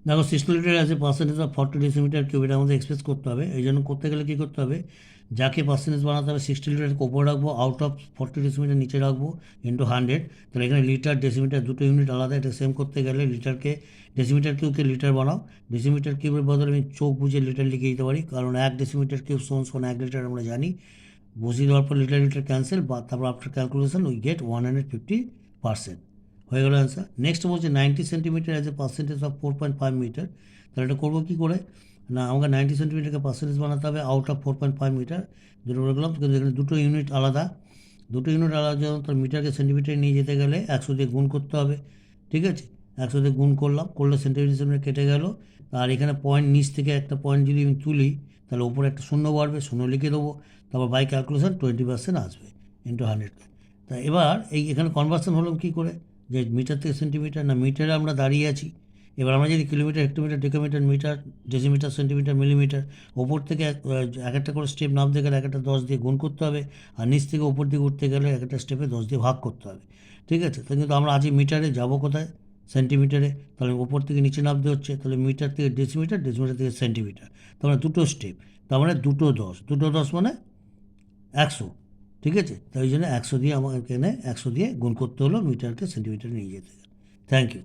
দেখো 60 লিটার আছে percentage of 40 decimetre cube, এটা আমাদের এক্সপ্রেস করতে হবে। এই জন্য করতে গেলে কী করতে হবে, যাকে পার্সেন্টেজ বানাতে হবে 60 লিটারকে ওপরে রাখবো, আউট অফ 40 ডেসিমিটার নিচে রাখবো, ইন্টু 100। তাহলে এখানে লিটার ডেসিমিটার দুটো ইউনিট আলাদা। এটা সেম করতে গেলে লিটারকে ডেসিমিটার কিউবকে লিটার বানাও, ডেসিমিটার কিউবের বদলে আমি চোখ বুঝে লিটার লিখে দিতে পারি, কারণ 1 ডেসিমিটার কিউব সমান 1 লিটার আমরা জানি। বসিয়ে দেওয়ার পর লিটার লিটার ক্যান্সেল, বা তারপর আফটার ক্যালকুলেশন উই গেট 150%। হয়ে গেল অ্যান্সার। নেক্সট বলছে 90 centimetre as a percentage of 4.5 metre. তাহলে এটা করবো কী করে, না আমাকে 90 সেন্টিমিটারকে পার্সেন্টেজ বানাতে হবে আউট অফ 4.5 মিটার, যেটা বলে গেলাম। কিন্তু এখানে দুটো ইউনিট আলাদা, দুটো ইউনিট আলাদা যখন তার মিটারকে সেন্টিমিটারে নিয়ে যেতে গেলে 100 দিয়ে গুণ করতে হবে। ঠিক আছে, 100 দিয়ে গুণ করলাম, করলে সেন্টিমিটার সেন্টিমিটার কেটে গেল। আর এখানে পয়েন্ট নিচ থেকে একটা পয়েন্ট যদি আমি তুলি, তাহলে ওপরে একটা শূন্য বাড়বে, শূন্য লিখে দেবো। তারপর বাই ক্যালকুলেশন 20% আসবে ইন্টু 100। তা এবার এখানে কনভার্সন হলো কী করে, যে মিটার থেকে সেন্টিমিটার, না মিটারে আমরা দাঁড়িয়ে আছি। এবার আমরা যদি kilometre, hectometre, decametre, metre, decimetre, centimetre, millimetre, ওপর থেকে এক একটা করে স্টেপ নামতে গেলে এক একটা 10 দিয়ে গুণ করতে হবে, আর নিচ থেকে ওপর দিকে উঠতে গেলে এক একটা স্টেপে 10 দিয়ে ভাগ করতে হবে। ঠিক আছে, তো কিন্তু আমরা আজ মিটারে যাবো কোথায়, সেন্টিমিটারে। তাহলে ওপর থেকে নিচে নামতে হচ্ছে, তাহলে মিটার থেকে ডেসিমিটার, ডেসিমিটার থেকে সেন্টিমিটার, তার মানে দুটো স্টেপ, তার মানে দুটো 10, দুটো 10 মানে 100। ঠিক আছে, তাই জন্য 100 দিয়ে আমার এখানে 100 দিয়ে গুণ করতে হলো মিটারকে সেন্টিমিটারে নিয়ে যেতে। Thank you.